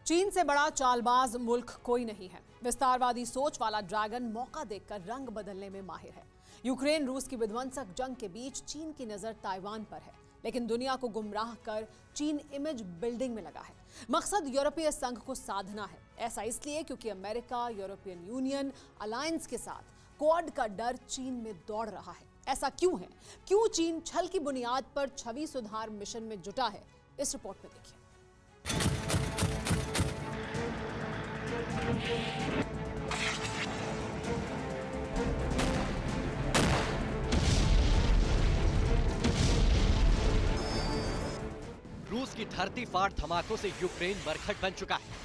चीन से बड़ा चालबाज मुल्क कोई नहीं है। विस्तारवादी सोच वाला ड्रैगन मौका देखकर रंग बदलने में माहिर है। यूक्रेन रूस की विध्वंसक जंग के बीच चीन की नजर ताइवान पर है, लेकिन दुनिया को गुमराह कर चीन इमेज बिल्डिंग में लगा है। मकसद यूरोपीय संघ को साधना है। ऐसा इसलिए क्योंकि अमेरिका यूरोपियन यूनियन अलायंस के साथ क्वाड का डर चीन में दौड़ रहा है। ऐसा क्यों है? क्यों चीन छल की बुनियाद पर छवि सुधार मिशन में जुटा है? इस रिपोर्ट में देखिए। रूस की धरती फाड़ धमाकों से यूक्रेन मरघट बन चुका है।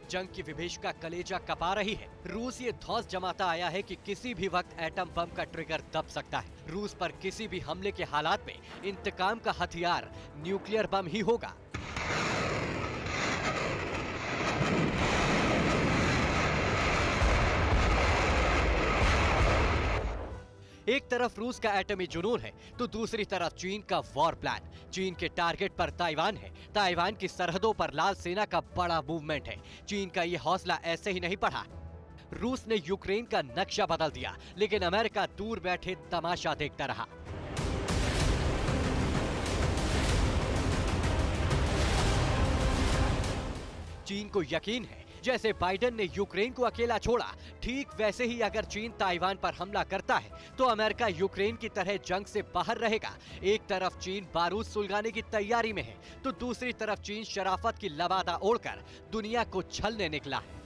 जंग की विभीषिका कलेजा कपा रही है। रूस ये धौंस जमाता आया है कि किसी भी वक्त एटम बम का ट्रिगर दब सकता है। रूस पर किसी भी हमले के हालात में इंतकाम का हथियार न्यूक्लियर बम ही होगा। एक तरफ रूस का एटमी जुनून है तो दूसरी तरफ चीन का वॉर प्लान। चीन के टारगेट पर ताइवान है। ताइवान की सरहदों पर लाल सेना का बड़ा मूवमेंट है। चीन का ये हौसला ऐसे ही नहीं बढ़ा। रूस ने यूक्रेन का नक्शा बदल दिया, लेकिन अमेरिका दूर बैठे तमाशा देखता रहा। चीन को यकीन है जैसे बाइडेन ने यूक्रेन को अकेला छोड़ा, ठीक वैसे ही अगर चीन ताइवान पर हमला करता है तो अमेरिका यूक्रेन की तरह जंग से बाहर रहेगा। एक तरफ चीन बारूद सुलगाने की तैयारी में है तो दूसरी तरफ चीन शराफत की लबादा ओढ़कर दुनिया को छलने निकला है।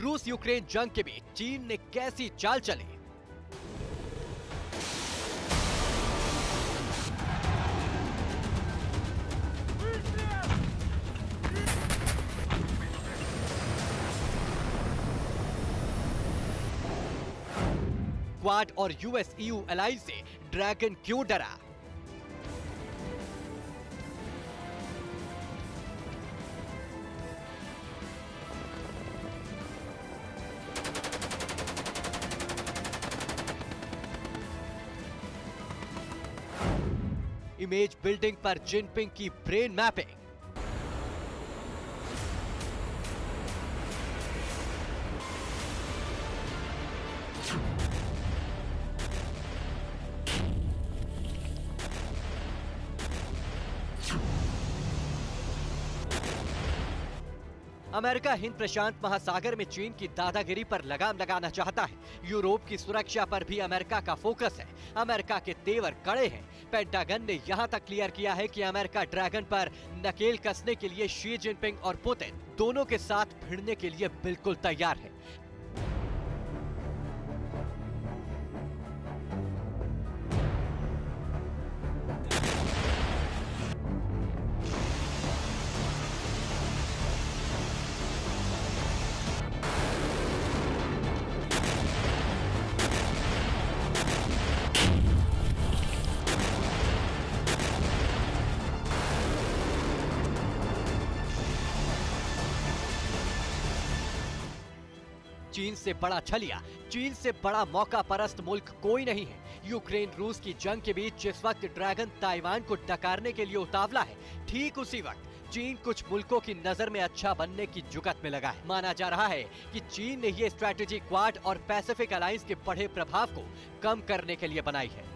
रूस यूक्रेन जंग के बीच चीन ने कैसी चाल चली? क्वाड और यूएस-ईयू अलायंस से ड्रैगन क्यों डरा? इमेज बिल्डिंग पर जिनपिंग की ब्रेन मैपिंग। अमेरिका हिंद प्रशांत महासागर में चीन की दादागिरी पर लगाम लगाना चाहता है। यूरोप की सुरक्षा पर भी अमेरिका का फोकस है। अमेरिका के तेवर कड़े हैं। पेंटागन ने यहां तक क्लियर किया है कि अमेरिका ड्रैगन पर नकेल कसने के लिए शी जिनपिंग और पुतिन दोनों के साथ भिड़ने के लिए बिल्कुल तैयार है। चीन से बड़ा छलिया, चीन से बड़ा मौका परस्त मुल्क कोई नहीं है। यूक्रेन रूस की जंग के बीच जिस वक्त ड्रैगन ताइवान को डकारने के लिए उतावला है, ठीक उसी वक्त चीन कुछ मुल्कों की नजर में अच्छा बनने की जुगत में लगा है। माना जा रहा है कि चीन ने ये स्ट्रैटेजी क्वाड और पैसिफिक अलायंस के बढ़े प्रभाव को कम करने के लिए बनाई है।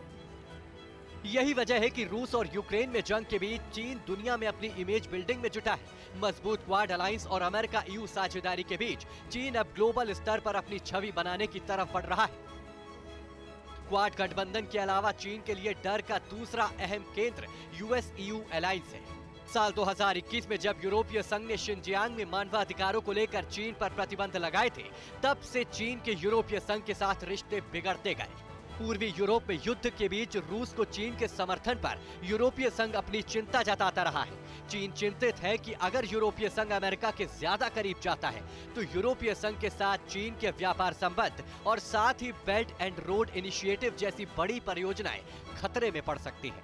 यही वजह है कि रूस और यूक्रेन में जंग के बीच चीन दुनिया में अपनी इमेज बिल्डिंग में जुटा है। मजबूत क्वाड अलायंस और अमेरिका ईयू साझेदारी के बीच चीन अब ग्लोबल स्तर पर अपनी छवि बनाने की तरफ बढ़ रहा है। क्वाड गठबंधन के अलावा चीन के लिए डर का दूसरा अहम केंद्र यूएस-ईयू अलायंस है। साल 2021 में जब यूरोपीय संघ ने शिनजियांग में मानवाधिकारों को लेकर चीन पर प्रतिबंध लगाए थे, तब से चीन के यूरोपीय संघ के साथ रिश्ते बिगड़ते गए। पूर्वी यूरोप में युद्ध के बीच रूस को चीन के समर्थन पर यूरोपीय संघ अपनी चिंता जताता रहा है। चीन चिंतित है कि अगर यूरोपीय संघ अमेरिका के ज्यादा करीब जाता है तो यूरोपीय संघ के साथ चीन के व्यापार संबंध और साथ ही बेल्ट एंड रोड इनिशिएटिव जैसी बड़ी परियोजनाएं खतरे में पड़ सकती हैं।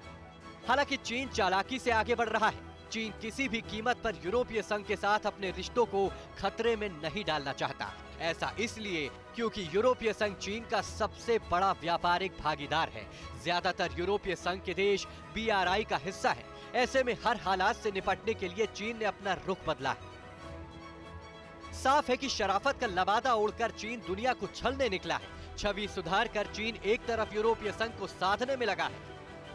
हालांकि चीन चालाकी से आगे बढ़ रहा है। चीन किसी भी कीमत पर यूरोपीय संघ के साथ अपने रिश्तों को खतरे में नहीं डालना चाहता। ऐसा इसलिए क्योंकि यूरोपीय संघ चीन का सबसे बड़ा व्यापारिक भागीदार है। ज्यादातर यूरोपीय संघ के देश BRI का हिस्सा है। ऐसे में हर हालात से निपटने के लिए चीन ने अपना रुख बदला है। साफ है कि शराफत का लबादा ओढ़कर चीन दुनिया को छलने निकला है। छवि सुधार कर चीन एक तरफ यूरोपीय संघ को साधने में लगा है,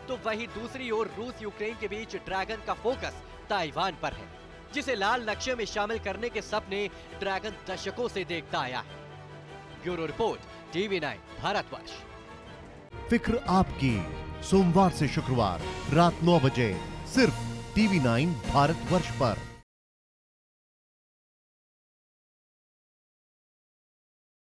तो वहीं दूसरी ओर रूस यूक्रेन के बीच ड्रैगन का फोकस ताइवान पर है, जिसे लाल नक्शे में शामिल करने के सपने ड्रैगन दशकों से देखता आया है। Bureau report, TV9 Bharatvarsh. फिक्र आपकी, सोमवार से शुक्रवार रात 9 बजे सिर्फ TV9 भारतवर्ष पर।